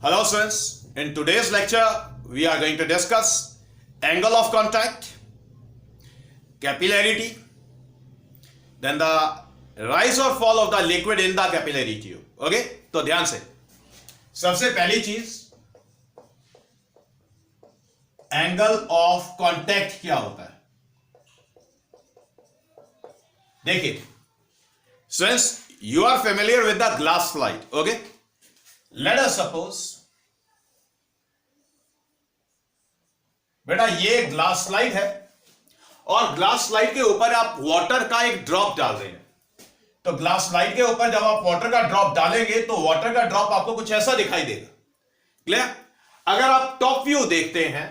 Hello students, in today's lecture we are going to discuss angle of contact, capillarity, then the rise or fall of the liquid in the capillary tube. Okay, तो ध्यान से सबसे पहली चीज angle of contact क्या होता है। देखिए students, you are familiar with the glass slide. Okay, let us suppose बेटा ये ग्लास स्लाइड है और ग्लास स्लाइड के ऊपर आप वाटर का एक ड्रॉप डाल रहे हैं। तो ग्लास स्लाइड के ऊपर जब आप वाटर का ड्रॉप डालेंगे तो वाटर का ड्रॉप आपको कुछ ऐसा दिखाई देगा। क्लियर? अगर आप टॉप व्यू देखते हैं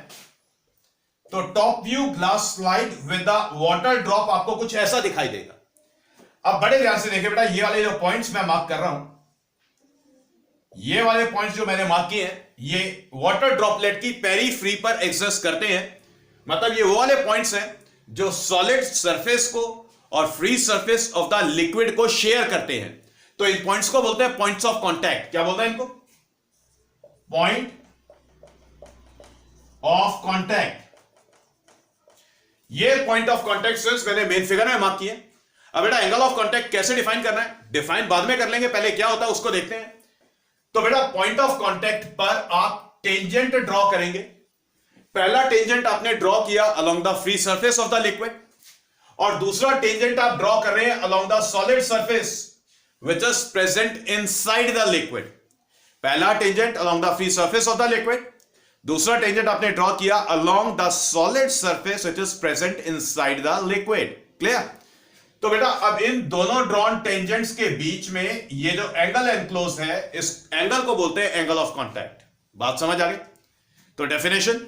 तो top view glass slide with the water drop आपको कुछ ऐसा दिखाई देगा। अब बड़े ध्यान से देखिए बेटा, ये वाले जो पॉइंट्स मैं मार्क कर रहा हूं, ये वाले पॉइंट्स जो मैंने मार्क किए हैं, ये वाटर ड्रॉपलेट की पेरीफ्री पर एग्जिस्ट करते हैं। मतलब ये वो वाले पॉइंट्स हैं जो सॉलिड सरफेस को और free surface of the liquid को शेयर करते हैं। तो इन पॉइंट्स को बोलते हैं पॉइंट्स ऑफ कांटेक्ट। क्या बोलते हैं इनको? Point of contact. ये पॉइंट ऑफ कांटेक्ट मैंने मेन फिगर में मार्क किए। अब बेटा एंगल ऑफ कांटेक्ट कैसे डिफाइन करना है, डिफाइन बाद में कर लेंगे, पहले क्या होता है उसको देखते हैं। तो बेटा पॉइंट ऑफ कांटेक्ट पर आप टेंजेंट ड्रॉ करेंगे। पहला टेंजेंट आपने ड्रॉ किया along the free surface of the liquid और दूसरा टेंजेंट आप ड्रॉ कर रहे हैं along the solid surface which is present inside the liquid. पहला tangent along the free surface of the liquid, दूसरा टेंजेंट आपने ड्रॉ किया along the solid surface which is present inside the liquid. Clear? तो बेटा अब इन दोनों drawn tangents के बीच में ये जो एंगल एनक्लोज है, इस एंगल को बोलते हैं एंगल ऑफ कांटेक्ट। बात समझ आ गई? तो definition,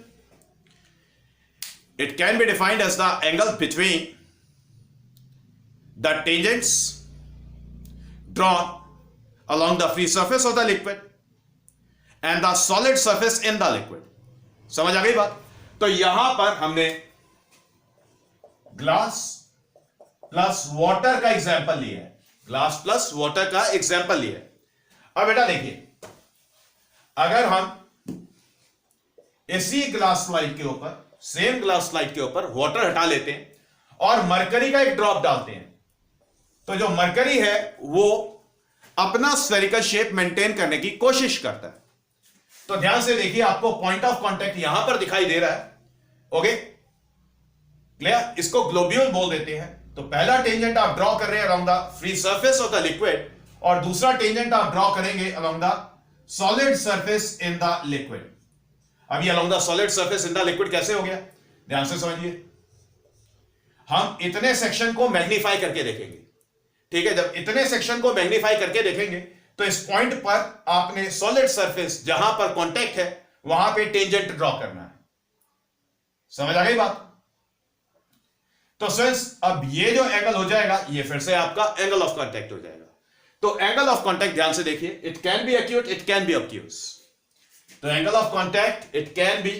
it can be defined as the angle between the tangents drawn along the free surface of the liquid and the solid surface in the liquid. समझ आ गई बात? तो यहां पर हमने ग्लास प्लस वाटर का एग्जाम्पल लिया है। ग्लास प्लस वाटर का एग्जाम्पल लिया है। अब बेटा देखिए, अगर हम इसी ग्लास स्लाइड के ऊपर, सेम ग्लास स्लाइड के ऊपर वाटर हटा लेते हैं और मरकरी का एक ड्रॉप डालते हैं, तो जो मरकरी है वो अपना स्फेरिकल शेप मेंटेन करने की कोशिश करता है। तो ध्यान से देखिए, आपको पॉइंट ऑफ कांटेक्ट यहां पर दिखाई दे रहा है। Okay, clear? इसको ग्लोब्यूल बोल देते हैं। तो पहला टेंजेंट आप ड्रॉ कर रहे हैं along the free surface of the liquid और दूसरा टेंजेंट आप ड्रॉ करेंगे along the solid surface in the liquid. अब ये along the solid surface in the liquid कैसे हो गया? ध्यान से समझिए, हम इतने सेक्शन को मैग्नीफाई करके देखेंगे। ठीक है, जब इतने सेक्शन को मैग्नीफाई करके देखेंगे तो इस पॉइंट पर आपने सॉलिड सरफेस जहां पर कांटेक्ट है वहां पे टेंजेंट ड्रॉ करना है। समझ आ गई बात? तो फ्रेंड्स अब ये जो एंगल हो जाएगा ये फिर से आपका एंगल ऑफ कांटेक्ट हो जाएगा। तो एंगल ऑफ कांटेक्ट ध्यान से देखिए, it can be acute, it can be obtuse. तो angle of contact, it can be,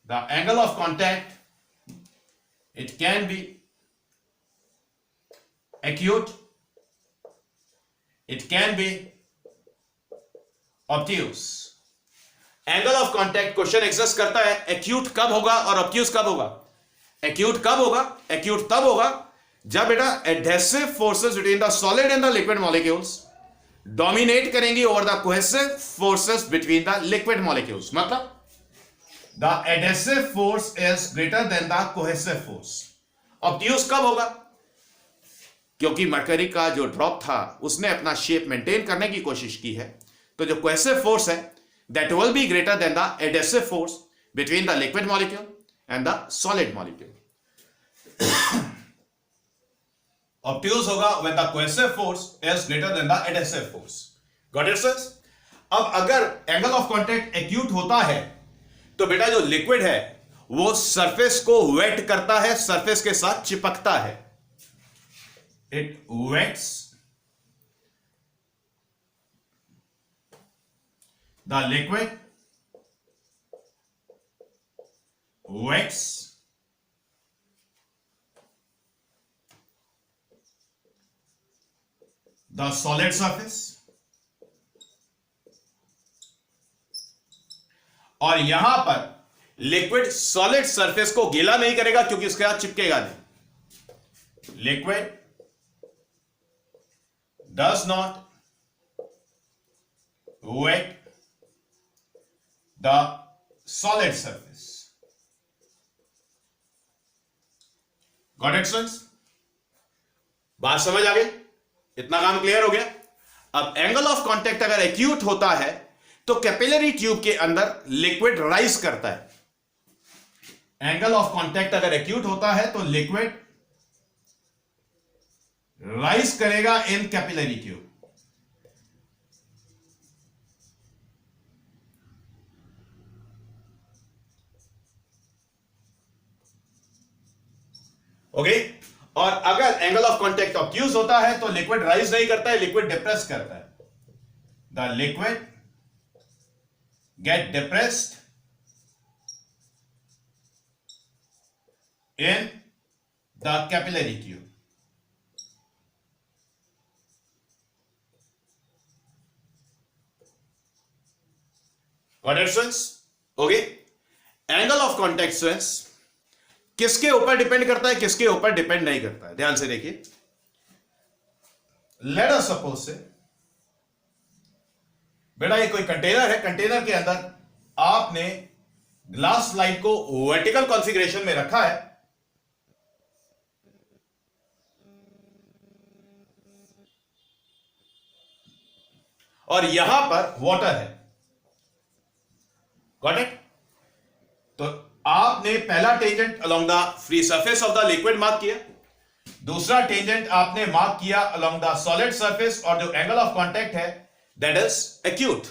the angle of contact, it can be acute, it can be obtuse। Angle of contact question exist करता है, acute कब होगा और obtuse कब होगा? Acute कब होगा? एक्यूट तब होगा जब बेटा adhesive forces between the solid and the liquid molecules dominate करेंगी over the cohesive forces between the liquid molecules. मतलब the adhesive force is greater than the cohesive force. Obtuse कब होगा? क्योंकि मरकरी का जो ड्रॉप था उसने अपना शेप मेंटेन करने की कोशिश की है। तो जो कोहेसिव फोर्स है that will be greater than the adhesive force between the liquid molecule and the solid molecule। obtuse होगा when the cohesive force is greater than the adhesive force। got it sirs? अब अगर angle of contact acute होता है तो बेटा जो liquid है वो सरफेस को वेट करता है, सरफेस के साथ चिपकता है। It wets the liquid wets the solid surface और यहां पर लिक्विड सॉलिड सरफेस को गीला नहीं करेगा क्योंकि उसके साथ चिपकेगा नहीं। Liquid does not wet the solid surface. Got it, students? बात समझ आ गई? इतना काम क्लियर हो गया? अब एंगल ऑफ कांटेक्ट अगर एक्यूट होता है तो कैपिलरी ट्यूब के अंदर लिक्विड राइज करता है। एंगल ऑफ कांटेक्ट अगर एक्यूट होता है तो लिक्विड राइज करेगा इन कैपिलरी ट्यूब। ओके और अगर एंगल ऑफ कांटेक्ट ऑब्ट्यूज होता है तो लिक्विड राइज नहीं करता है, लिक्विड डिप्रेस करता है। The liquid get depressed in the capillary tube. Got it, students? Okay angle of contact strength किसके ऊपर डिपेंड करता है, किसके ऊपर डिपेंड नहीं करता है? ध्यान से देखिए। लेट अस सपोज से बेटा ये कोई कंटेनर है, कंटेनर के अंदर आपने ग्लास स्लाइड को वर्टिकल कॉन्फ़िगरेशन में रखा है और यहां पर वाटर है। Got it? तो आपने पहला tangent along the free surface of the liquid mark किया, दूसरा टेंजेंट आपने मार्क किया अलोंग द सॉलिड सरफेस और जो एंगल ऑफ कांटेक्ट है दैट इज एक्यूट।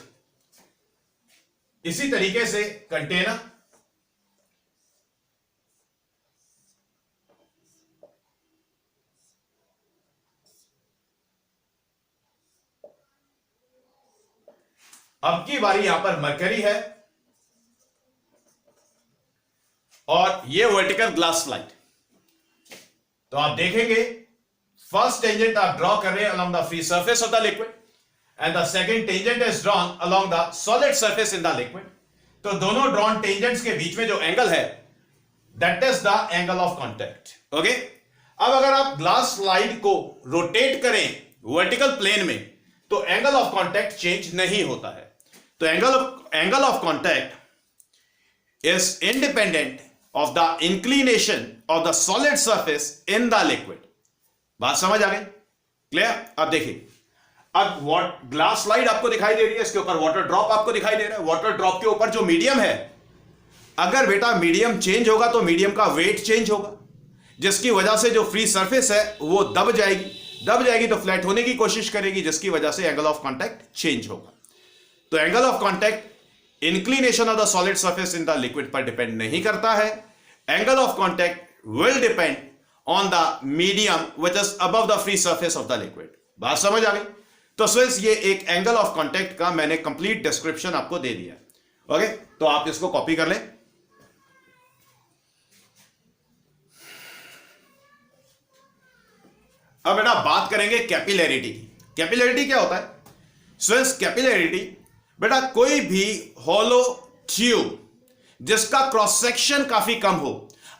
इसी तरीके से कंटेनर अब की बारी यहां पर मरकरी है और ये वर्टिकल ग्लास स्लाइड। तो आप देखेंगे फर्स्ट टेंजेंट आप ड्रॉ कर रहे हैं along the free surface of the liquid and the second tangent is drawn along the solid surface in the liquid. तो दोनों ड्रॉन टेंजेंट्स के बीच में जो एंगल है that is the angle of contact. Okay अब अगर आप ग्लास स्लाइड को रोटेट करें वर्टिकल प्लेन में तो एंगल ऑफ कांटेक्ट चेंज नहीं होता है। तो angle of contact is independent of the inclination of the solid surface in the liquid। बात समझ आ गई? क्लियर? अब देखिए, अब ग्लास स्लाइड आपको दिखाई दे रही है, इसके ऊपर वाटर ड्रॉप आपको दिखाई दे रहा है। वाटर ड्रॉप के ऊपर जो मीडियम है, अगर बेटा मीडियम चेंज होगा तो मीडियम का वेट चेंज होगा, जिसकी वजह से जो फ्री सरफेस है वो दब जाएगी तो फ्लैट होने की कोशिश करेगी, जिसकी वजह से एंगल ऑफ कांटेक्ट चेंज होगा। तो angle of contact inclination of the solid surface in the liquid पर डिपेंड नहीं करता है। Angle of contact will depend on the medium which is above the free surface of the liquid. बात समझ आ गई? तो स्टूडेंट्स ये एक एंगल ऑफ कांटेक्ट का मैंने कंप्लीट डिस्क्रिप्शन आपको दे दिया। ओके तो आप इसको कॉपी कर लें। अब बेटा बात करेंगे कैपिलैरिटी की। कैपिलैरिटी क्या होता है? स्टूडेंट्स कैपिलैरिटी बेटा कोई भी हॉलो ट्यूब जिसका क्रॉस सेक्शन काफी कम हो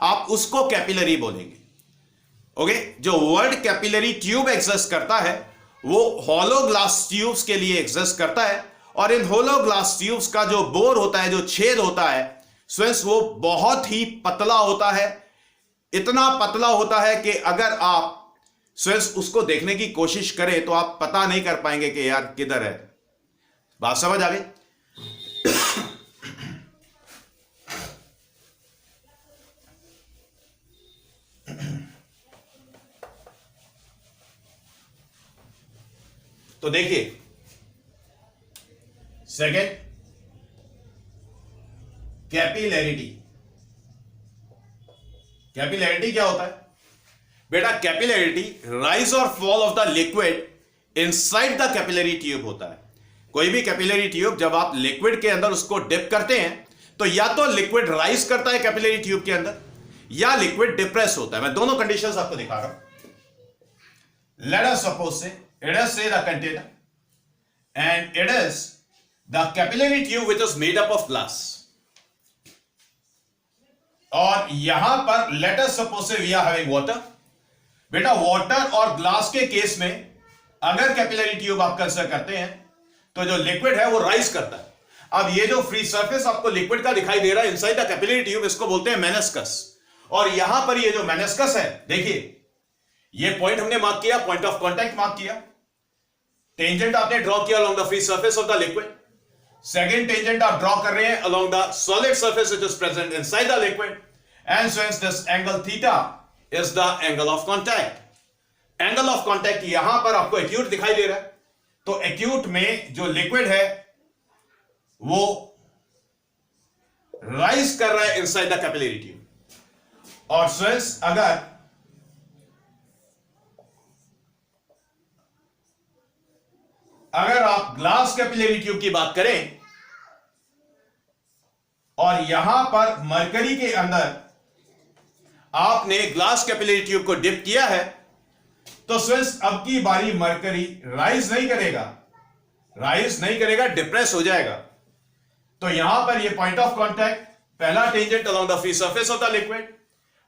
आप उसको कैपिलरी बोलेंगे। ओके जो वर्ड कैपिलरी ट्यूब एग्जिस्ट करता है वो हॉलो ग्लास ट्यूब्स के लिए एग्जिस्ट करता है और इन हॉलो ग्लास ट्यूब्स का जो बोर होता है, जो छेद होता है स्टूडेंट्स, वो बहुत ही पतला होता है। इतना पतला होता है कि अगर आप स्टूडेंट्स उसको देखने की कोशिश करें तो आप पता नहीं कर पाएंगे कि यार किधर है। बात समझ आ गई? तो देखिए सेकेंड कैपिलैरिटी। कैपिलैरिटी क्या होता है बेटा? कैपिलैरिटी राइज और fall of the liquid inside the capillary tube होता है। कोई भी कैपिलरी ट्यूब जब आप लिक्विड के अंदर उसको डिप करते हैं तो या तो लिक्विड राइज करता है कैपिलरी ट्यूब के अंदर या लिक्विड डिप्रेस होता है। मैं दोनों कंडीशंस आपको दिखा रहा हूं। लेट अस सपोज से इट इज से the container and it is the capillary tube which is made up of glass. और यहां पर लेट अस सपोज से वी आर हैविंग वाटर। बेटा वाटर और ग्लास के केस में अगर कैपिलरी ट्यूब आप कंसीडर करते हैं तो जो लिक्विड है वो राइज करता है। अब ये जो फ्री सरफेस आपको लिक्विड का दिखाई दे रहा है इनसाइड द कैपिलरी ट्यूब, इसको बोलते हैं मेनिस्कस। और यहां पर ये जो मेनिस्कस है, देखिए ये पॉइंट हमने मार्क किया, पॉइंट ऑफ कांटेक्ट मार्क किया, टेंजेंट आपने ड्रॉ किया along the free surface of the liquid, second tangent आप ड्रॉ कर रहे हैं along the solid surface which is present inside the liquid, and since this angle theta is the angle of contact. Angle of contact यहां पर आपको acute दिखाई दे रहा है, तो एक्यूट में जो लिक्विड है वो राइज कर रहा है इनसाइड द कैपिलरी ट्यूब। और सिंस अगर आप ग्लास कैपिलरी ट्यूब की बात करें और यहां पर मरकरी के अंदर आपने ग्लास कैपिलरी ट्यूब को डिप किया है, तो सिंस अब की बारी मरकरी राइज नहीं करेगा, डिप्रेस हो जाएगा। तो यहां पर ये पॉइंट ऑफ कांटेक्ट, पहला tangent along the free surface of the liquid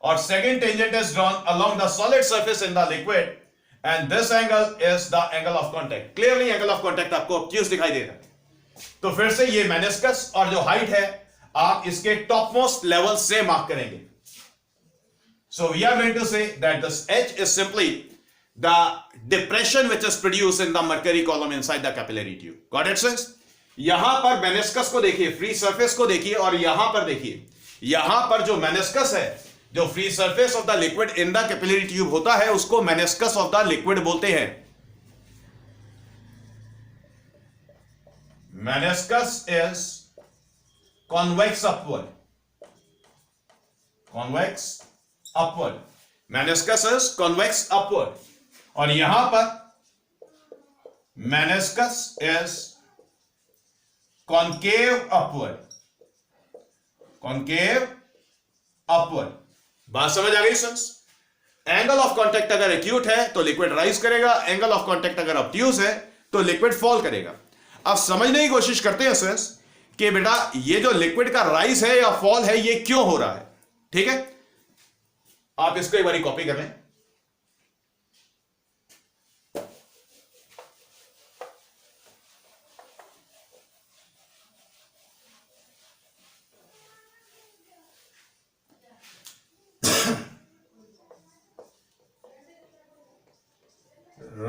और second tangent is drawn along the solid surface in the liquid, and this angle is the angle of contact. Clearly angle of contact आपको obtuse दिखाई दे रहा है। तो फिर से ये मेनिस्कस और जो हाइट है आप इसके टॉप मोस्ट लेवल से मार्क करेंगे। So we are going to say that this H is simply the depression which is produced in the mercury column inside the capillary tube. Got it, friends? यहां पर meniscus को देखिए, free surface को देखिए, और यहां पर देखिए, यहां पर जो मेनिस्कस है, जो free surface of the liquid in the capillary tube होता है, उसको मेनिस्कस ऑफ द लिक्विड बोलते हैं। Meniscus is convex upward, convex upward, meniscus is convex upward, और यहां पर meniscus is concave upward, concave upward. बात समझ आ गई फ्रेंड्स? एंगल ऑफ कांटेक्ट अगर एक्यूट है तो लिक्विड राइज करेगा, एंगल ऑफ कांटेक्ट अगर ऑब्ट्यूज है तो लिक्विड फॉल करेगा। अब समझने की कोशिश करते हैं फ्रेंड्स कि बेटा ये जो लिक्विड का राइज है या फॉल है ये क्यों हो रहा है। ठीक है, आप इसको एक बारी कॉपी कर लें।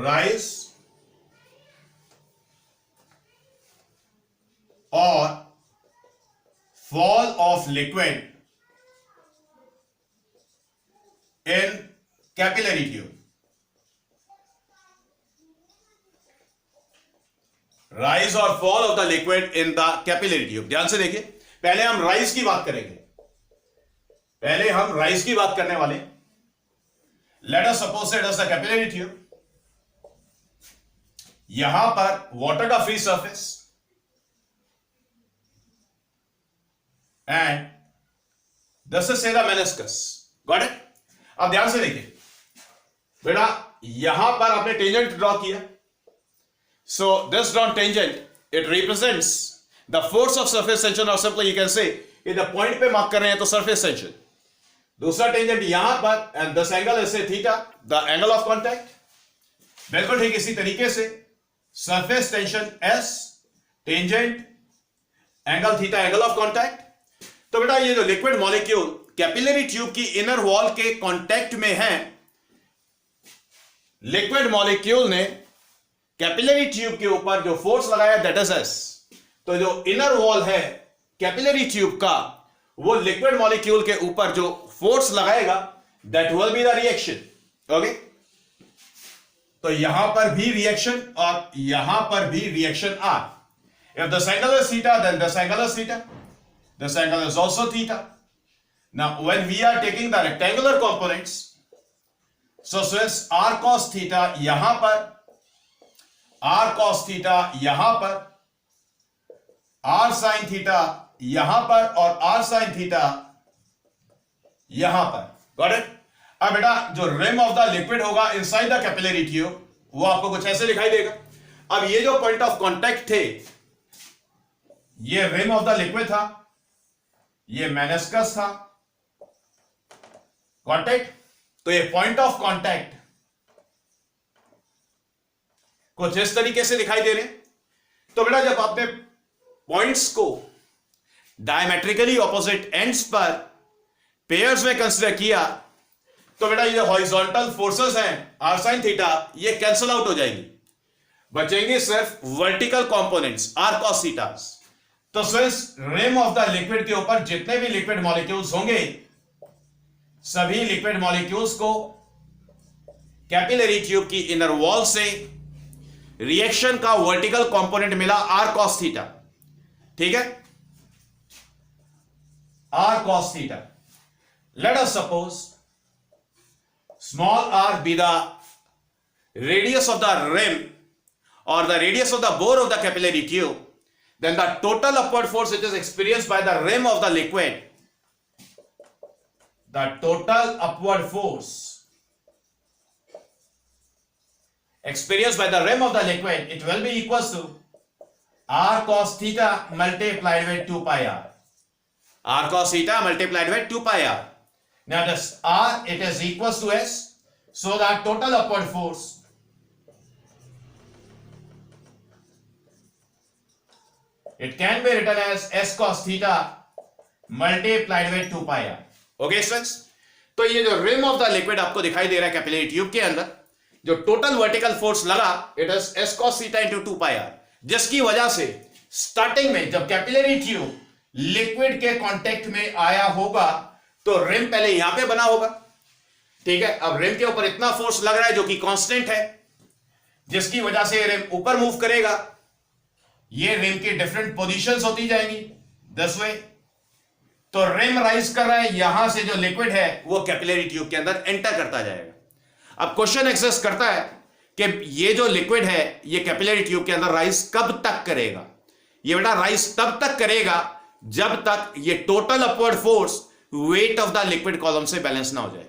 राइज और fall of liquid in capillary tube, rise और fall of the liquid in the capillary tube। ध्यान से देखिए, पहले हम राइज की बात करेंगे, पहले हम राइज की बात करने वाले। Late us suppose it is the capillary tube, यहां पर वाटर का free surface and this is से द मेनिस्कस। Got it? अब ध्यान से देखिए बेटा, यहां पर आपने टेंजेंट ड्रॉ किया, so this drawn tangent it represents the force of surface tension, और सिंपली यू कैन से इधर पॉइंट पे मार्क कर रहे हैं तो सरफेस टेंशन। दूसरा टेंजेंट यहां पर, and this angle is theta, the angle of contact. बिल्कुल ठीक इसी तरीके से surface tension S, tangent angle theta, angle of contact. तो बेटा ये जो लिक्विड मॉलिक्यूल कैपिलरी ट्यूब की इनर वॉल के कांटेक्ट में है, लिक्विड मॉलिक्यूल ने कैपिलरी ट्यूब के ऊपर जो फोर्स लगाया दैट इज एस। तो जो इनर वॉल है कैपिलरी ट्यूब का, वो लिक्विड मॉलिक्यूल के ऊपर जो फोर्स लगाएगा that will be the reaction. Okay, तो यहां पर भी रिएक्शन और यहां पर भी reaction R. If this angle is theta then this angle is theta, this angle is also theta. Now when we are taking the rectangular components, so since r cos theta यहां पर, r cos theta यहां पर, r sin theta यहां पर और r sin theta यहां पर। Got it? अब बेटा जो रिम ऑफ द लिक्विड होगा इनसाइड द कैपिलरी ट्यूब, वो आपको कुछ ऐसे दिखाई देगा। अब ये जो पॉइंट ऑफ कांटेक्ट थे, ये रिम ऑफ द लिक्विड था, ये मेनिस्कस था, कांटेक्ट। तो ये पॉइंट ऑफ कांटेक्ट कुछ इस तरीके से दिखाई दे रहे हैं। तो बेटा जब आपने पॉइंट्स को डायमेट्रिकली ऑपोजिट एंड्स पर पेयर्स में कंसीडर किया तो बेटा ये हॉरिजॉन्टल फोर्सेस हैं आर साइन थीटा, ये कैंसल आउट हो जाएंगी, बचेंगे सिर्फ वर्टिकल कंपोनेंट्स आर कॉस थीटास। तो सिर्फ रिम ऑफ द लिक्विड के ऊपर जितने भी लिक्विड मॉलिक्यूल्स होंगे सभी लिक्विड मॉलिक्यूल्स को कैपिलरी ट्यूब की इनर वॉल से रिएक्शन का वर्टिकल कंपोनेंट मिला आर कॉस थीटा। ठीक है, R cos theta. Let us suppose small R be the radius of the rim or the radius of the bore of the capillary tube, then the total upward force which is experienced by the rim of the liquid, the total upward force experienced by the rim of the liquid, it will be equals to r cos theta multiplied with 2 pi r. R cos theta multiplied with 2 pi r. Now this r, it is equals to s, so that total upward force it can be written as s cos theta multiplied with 2 pi r. Okay students, तो ये जो rim of the liquid आपको दिखाई दे रहा है capillary tube के अंदर, जो टोटल वर्टिकल फोर्स लगा it is s cos theta into 2 pi r, जिसकी वजह से स्टार्टिंग में जब कैपिलरी ट्यूब लिक्विड के कांटेक्ट में आया होगा तो रिम पहले यहां पे बना होगा। ठीक है, अब रिम के ऊपर इतना फोर्स लग रहा है जो कि कांस्टेंट है, जिसकी वजह से रिम ऊपर मूव करेगा। ये रिम की डिफरेंट पोजीशंस होती जाएंगी दिस वे। तो रिम राइज कर रहा है, यहां से जो लिक्विड है वो कैपिलरी ट्यूब के अंदर एंटर करता जाएगा। अब क्वेश्चन एग्जिस्ट करता है कि ये जो लिक्विड है ये कैपिलरी ट्यूब के अंदर राइज कब तक करेगा। ये बेटा राइज तब तक करेगा जब तक ये total upward force weight of the liquid column से बैलेंस ना हो जाए।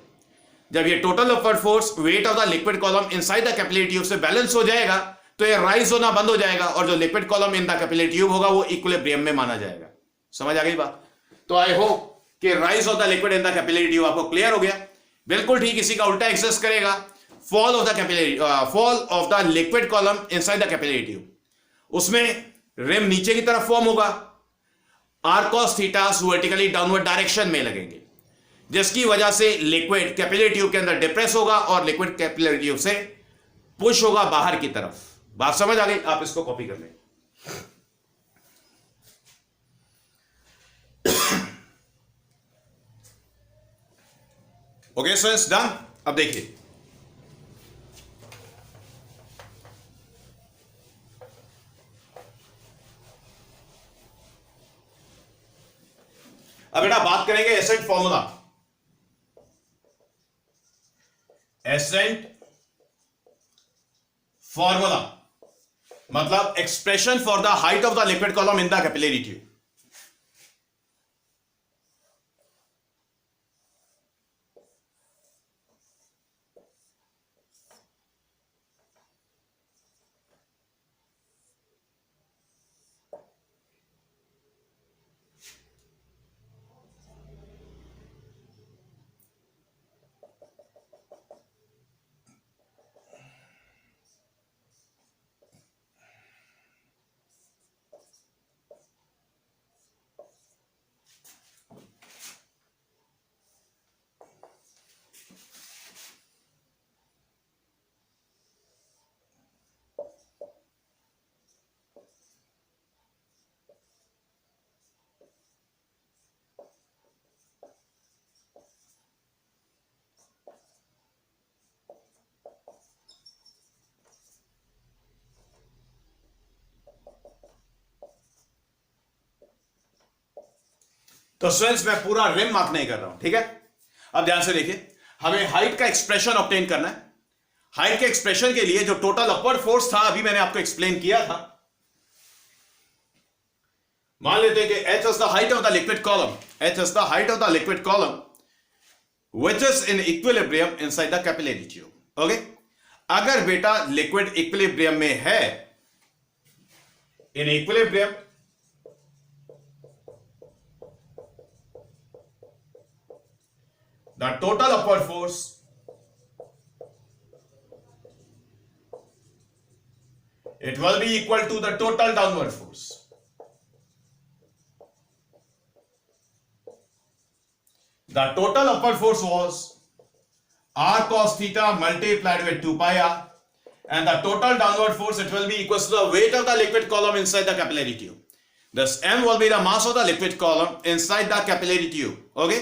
जब ये total upward force weight of the liquid column inside the capillary tube से बैलेंस हो जाएगा तो ये राइज होना बंद हो जाएगा और जो liquid column in the capillary tube होगा वो इक्विलिब्रियम में माना जाएगा। समझ आ गई बात? तो आई होप कि rise of the liquid in the capillary tube आपको क्लियर हो गया। बिल्कुल ठीक इसी का उल्टा एग्जिस्ट करेगा, fall of the capillary fall of the liquid column inside the capillary tube. उसमें रिम नीचे की तरफ फॉर्म होगा, R cos theta vertically downward direction में लगेंगे, जिसकी वजह से लिक्विड कैपिलरी ट्यूब के अंदर डिप्रेस होगा और लिक्विड कैपिलरी ट्यूब से पुश होगा बाहर की तरफ। बात समझ आ गई? आप इसको कॉपी कर लें। Okay so it's done. अब देखिए अब बेटा बात करेंगे एसेंट फॉर्मूला। एसेंट फॉर्मूला मतलब expression for the height of the liquid column in the capillary tube. तो स्टूडेंट्स मैं पूरा रिम मार्क नहीं कर रहा हूं, ठीक है? अब ध्यान से देखिए, हमें हाइट का एक्सप्रेशन ऑब्टेन करना है। हाइट के एक्सप्रेशन के लिए जो टोटल अपवर्ड फोर्स था अभी मैंने आपको एक्सप्लेन किया था। मान लेते हैं कि h is the height of the liquid column, h is the height of the liquid column which is in equilibrium inside the capillary tube. Okay, अगर बेटा लिक्विड इक्विलिब्रियम में है, in equilibrium, the total upward force it will be equal to the total downward force. The total upward force was r cos theta multiplied with 2 pi r, and the total downward force it will be equal to the weight of the liquid column inside the capillary tube. Thus m will be the mass of the liquid column inside the capillary tube. Okay,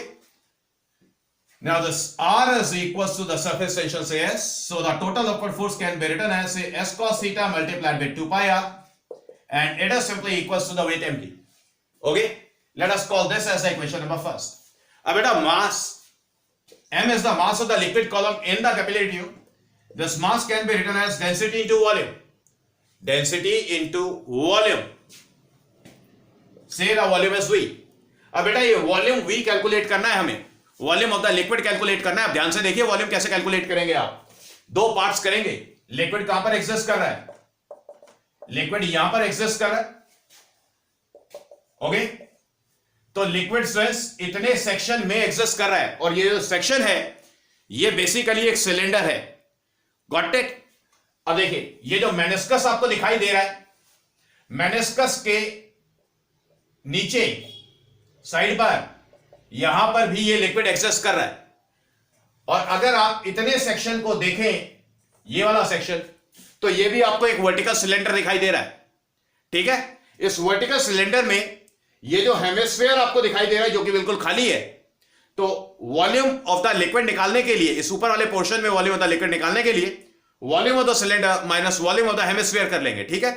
now this r is equal to the surface tension, say s, so the total upward force can be written as say s cos theta multiplied with 2 pi r, and it is simply equals to the weight mt. Okay, let us call this as the equation number first. अब बेटा mass m is the mass of the liquid column in the capillary tube. This mass can be written as density into volume. Density into volume. Say the volume is V. अब बेटा ये volume V calculate करना है हमें, volume of the liquid calculate करना है. आप ध्यान से देखिए वॉल्यूम कैसे कैलकुलेट करेंगे. आप दो पार्ट्स करेंगे. लिक्विड कहां पर एग्जिस्ट कर रहा है? लिक्विड यहां पर एग्जिस्ट कर रहा है. ओके, तो लिक्विड स्ट्रेस इतने सेक्शन में एग्जिस्ट कर रहा है, और ये जो सेक्शन है ये बेसिकली एक सिलेंडर है. Got it? अब देखिए ये जो मेनिस्कस आपको दिखाई दे रहा है, मेनिस्कस के नीचे साइड पर यहां पर भी ये लिक्विड एग्जिस्ट कर रहा है. और अगर आप इतने सेक्शन को देखें, ये वाला सेक्शन, तो ये भी आपको एक वर्टिकल सिलेंडर दिखाई दे रहा है. ठीक है, इस वर्टिकल सिलेंडर में ये जो हेमिस्फीयर आपको दिखाई दे रहा है जो कि बिल्कुल खाली है, तो वॉल्यूम ऑफ द लिक्विड निकालने के लिए, इस ऊपर वाले पोर्शन में वॉल्यूम ऑफ द लिक्विड निकालने के लिए volume of the cylinder minus volume of the hemisphere कर लेंगे. ठीक है,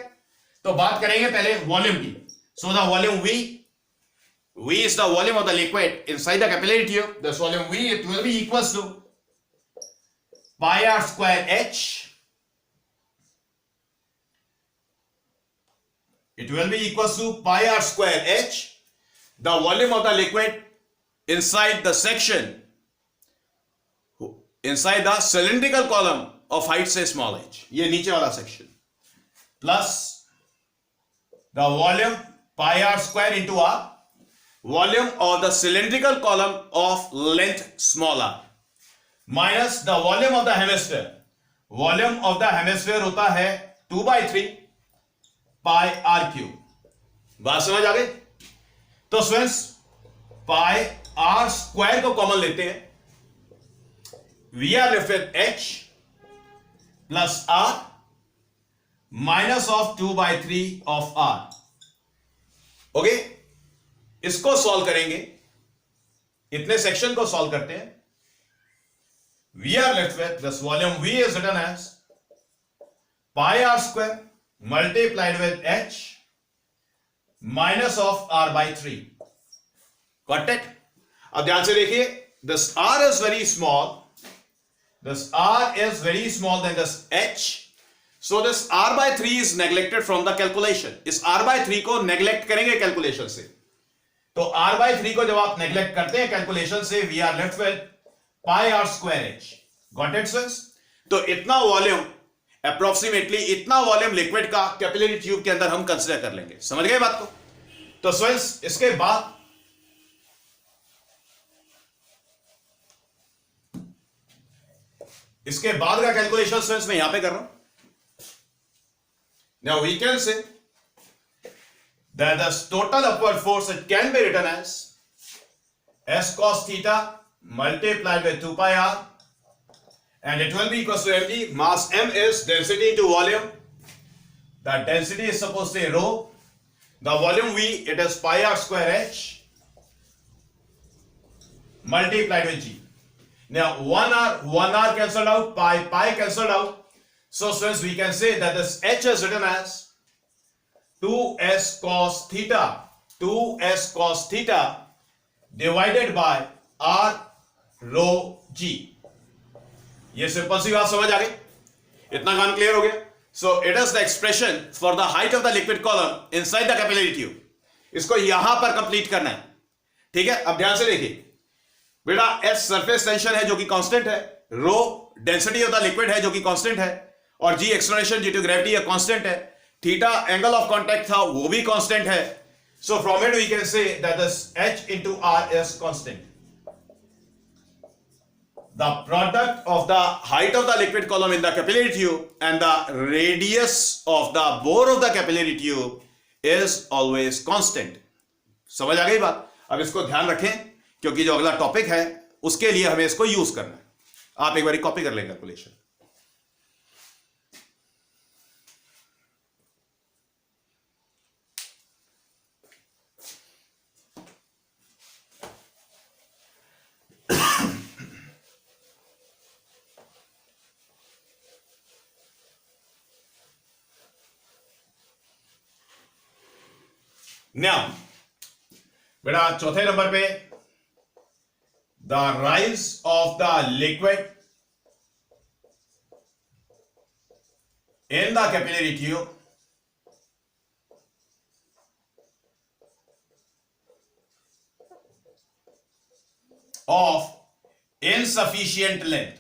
तो बात करेंगे पहले वॉल्यूम की. So the volume V is the volume of the liquid inside the capillary tube. This volume V it will be equals to pi r square h. It will be equals to pi r square h, the volume of the liquid inside the section, inside the cylindrical column of height say small h, ये नीचे वाला section, plus the volume pi r square into r, volume of the cylindrical column of length small r, minus the volume of the hemisphere. Volume of the hemisphere होता है 2/3 pi r cube. बात समझ आ गई? तो students pi r square को common लेते हैं. We are left with h plus r minus of 2/3 of r. Okay, इसको सॉल्व करेंगे, इतने सेक्शन को सॉल्व करते हैं. We are left with this volume V is written as pi r square multiplied with h minus of r by 3. Got it? अब ध्यान से देखिए, this r is very small, this r is very small than this h, so this r by 3 is neglected from the calculation. इस r by 3 को neglect करेंगे calculation से. तो r by 3 को जब आप नेग्लेक्ट करते हैं कैलकुलेशन से, we are left with pi r square h. Got it friends? तो इतना वॉल्यूम, अप्रोक्सीमेटली इतना वॉल्यूम लिक्विड का कैपिलरी ट्यूब के अंदर हम कंसीडर कर लेंगे. समझ गए बात को? तो फ्रेंड्स इसके बाद का कैलकुलेशन फ्रेंड्स मैं यहां पे कर रहा हूं. Now we can say that the total upward force it can be written as s cos theta multiplied by 2 pi r, and it will be equals to mg. Mass m is density into volume. The density is supposed to be rho. The volume V it is pi r square h multiplied with g. Now 1r cancelled out, pi cancelled out. So since we can say that this h is written as 2s cos theta divided by r rho g. ये simple सी बात समझ आ गई? इतना काम clear हो गया? So it is the expression for the height of the liquid column inside the capillary tube. इसको यहां पर कंप्लीट करना है. ठीक है, अब ध्यान से देखिए बेटा, s सरफेस टेंशन है जो कि कांस्टेंट है, rho density of the liquid है जो कि कांस्टेंट है, और g acceleration due to gravity है कांस्टेंट है, थीटा एंगल ऑफ कांटेक्ट था वो भी कांस्टेंट है. So from it we can say that this h into r is constant. the product of the height of the liquid column in the capillary tube and the radius of the bore of the capillary tube is always constant. समझ आ गई बात? अब इसको ध्यान रखें क्योंकि जो अगला टॉपिक है उसके लिए हमें इसको यूज करना है. आप एक बार कॉपी कर लें कैलकुलेशन. Now, बेटा चौथे नंबर पे the rise of the liquid in the capillary tube of insufficient length.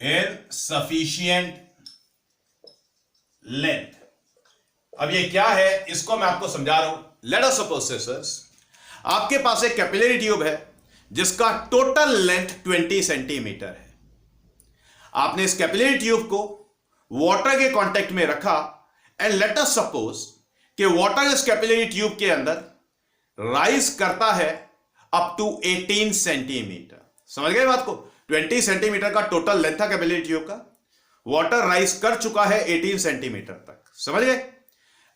Insufficient length. अब ये क्या है इसको मैं आपको समझा रहा हूं. लेट अस सपोज सिस्टर्स, आपके पास एक कैपिलरी ट्यूब है जिसका टोटल लेंथ 20 सेंटीमीटर है. आपने इस कैपिलरी ट्यूब को वाटर के कांटेक्ट में रखा एंड लेट अस सपोज कि वाटर इस कैपिलरी ट्यूब के अंदर राइज करता है अप टू 18 सेंटीमीटर. समझ गए बात को? 20 सेंटीमीटर का टोटल लेंथ था कैपिलरी ट्यूब का. वाटर राइज कर चुका है 18 सेंटीमीटर तक. समझ गए?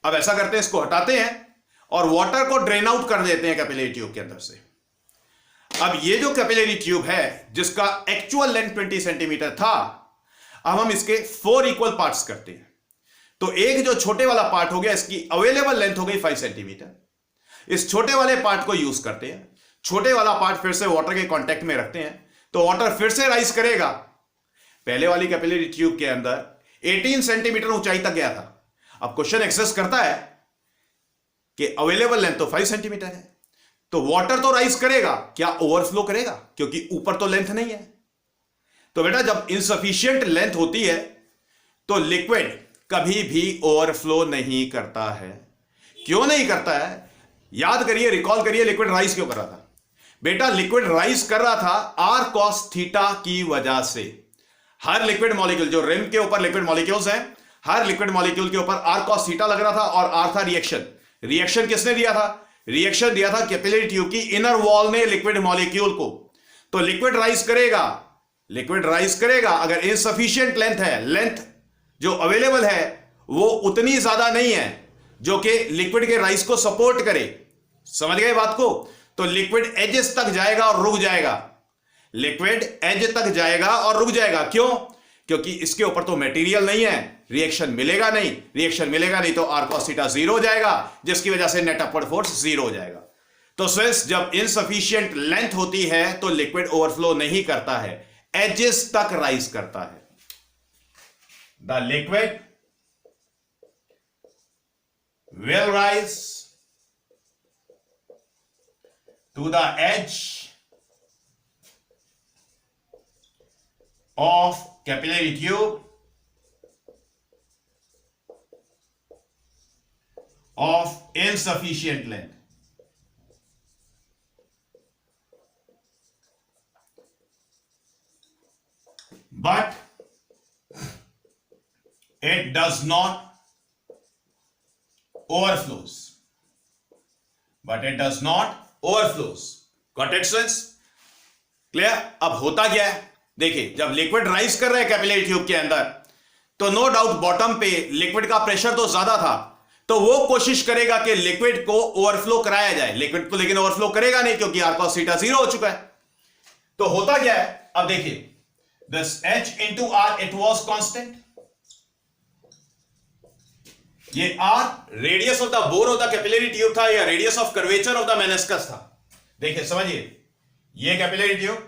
अब ऐसा करते हैं, इसको हटाते हैं और वाटर को ड्रेन आउट कर देते हैं कैपिलरी ट्यूब के अंदर से. अब ये जो कैपिलरी ट्यूब है जिसका एक्चुअल लेंथ 20 सेंटीमीटर था, अब हम इसके 4 इक्वल पार्ट्स करते हैं. तो एक जो छोटे वाला पार्ट हो गया, इसकी अवेलेबल लेंथ हो गई 5 सेंटीमीटर. इस छोटे वाले पार्ट को यूज करते हैं. छोटे वाला पार्ट फिर से वाटर के कांटेक्ट में रखते हैं तो वाटर फिर से राइज करेगा. पहले वाली कैपिलरी ट्यूब के अंदर 18 सेंटीमीटर ऊंचाई तक गया था. अब क्वेश्चन एक्सेस करता है कि अवेलेबल लेंथ तो 5 सेंटीमीटर है, तो वाटर तो राइज करेगा, क्या ओवरफ्लो करेगा? क्योंकि ऊपर तो लेंथ नहीं है. तो बेटा जब इनसफिशिएंट लेंथ होती है तो लिक्विड कभी भी ओवरफ्लो नहीं करता है. क्यों नहीं करता है? याद करिए, रिकॉल करिए, लिक्विड राइज क्यों कर रहा था? बेटा लिक्विड राइज कर रहा था आर कॉस थीटा की वजह से. हर लिक्विड मॉलिक्यूल, जो रिम के ऊपर लिक्विड मॉलिक्यूल्स हैं, हर लिक्विड मॉलिक्यूल के ऊपर आर कॉस थीटा लग रहा था और आर था रिएक्शन. रिएक्शन किसने दिया था? रिएक्शन दिया था कैपिलरी ट्यूब की इनर वॉल ने लिक्विड मॉलिक्यूल को. तो लिक्विड राइज करेगा, लिक्विड राइज करेगा. अगर इनसफिशिएंट लेंथ है, लेंथ जो अवेलेबल है वो उतनी ज्यादा नहीं है जो कि लिक्विड के राइज को सपोर्ट करे. समझ गए बात को? तो लिक्विड एजेस तक जाएगा और रुक जाएगा. लिक्विड एज तक जाएगा और रुक जाएगा. क्यों? क्योंकि इसके ऊपर तो मटेरियल नहीं है, रिएक्शन मिलेगा नहीं. रिएक्शन मिलेगा नहीं तो आर कॉस थीटा 0 हो जाएगा, जिसकी वजह से नेट अपवर्ड फोर्स 0 हो जाएगा. तो सिंस जब इनसफिशिएंट लेंथ होती है तो लिक्विड ओवरफ्लो नहीं करता है, एजेस तक राइज करता है. The liquid will rise to the edge of capillary tube of insufficient length. But it does not overflows. But it does not overflows. Got it sense? Clear? अब होता क्या है देखिए, जब लिक्विड राइज कर रहा है कैपिलरी ट्यूब के अंदर तो नो डाउट बॉटम पे लिक्विड का प्रेशर तो ज्यादा था, तो वो कोशिश करेगा कि लिक्विड को ओवरफ्लो कराया जाए. लिक्विड को लेकिन ओवरफ्लो करेगा नहीं क्योंकि आर कॉस थीटा 0 हो चुका है. तो होता क्या है, अब देखिए, this H into R it was constant. ये R radius of the bore of the capillary tube था या radius of curvature of the meniscus था. देखिए समझिए, ये कैपिलरी ट्यूब,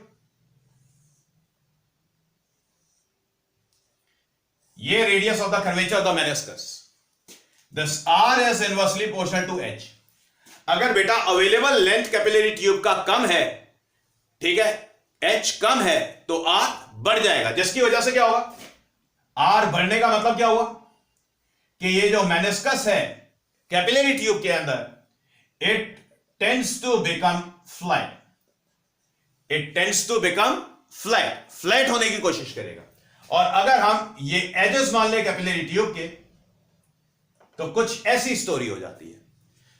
ये radius of the curvature of the meniscus. This R is inversely proportional to H. अगर बेटा available length capillary tube का कम है, ठीक है, H कम है, तो R बढ़ जाएगा, जिसकी वजह से क्या होगा, R बढ़ने का मतलब क्या हुआ कि ये जो मेनिस्कस है कैपिलरी ट्यूब के अंदर, it tends to become flat. It tends to become flat, flat होने की कोशिश करेगा। और अगर हम ये एजेस मान ले कैपिलरी ट्यूब के, तो कुछ ऐसी स्टोरी हो जाती है।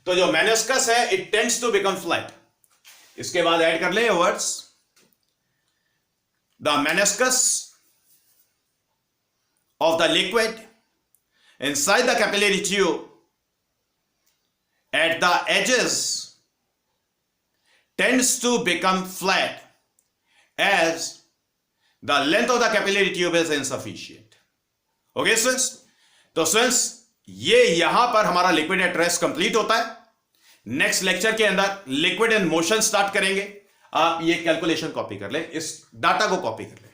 तो जो मेनिस्कस है it tends to become flat. इसके बाद ऐड कर ले words, the meniscus of the liquid inside the capillary tube at the edges tends to become flat as the length of the capillary tube is insufficient. Okay students, तो students ये यहां पर हमारा लिक्विड एट रेस्ट कंप्लीट होता है। Next lecture के अंदर liquid in motion start करेंगे। आप ये कैलकुलेशन कॉपी कर लें, इस डाटा को कॉपी कर लें।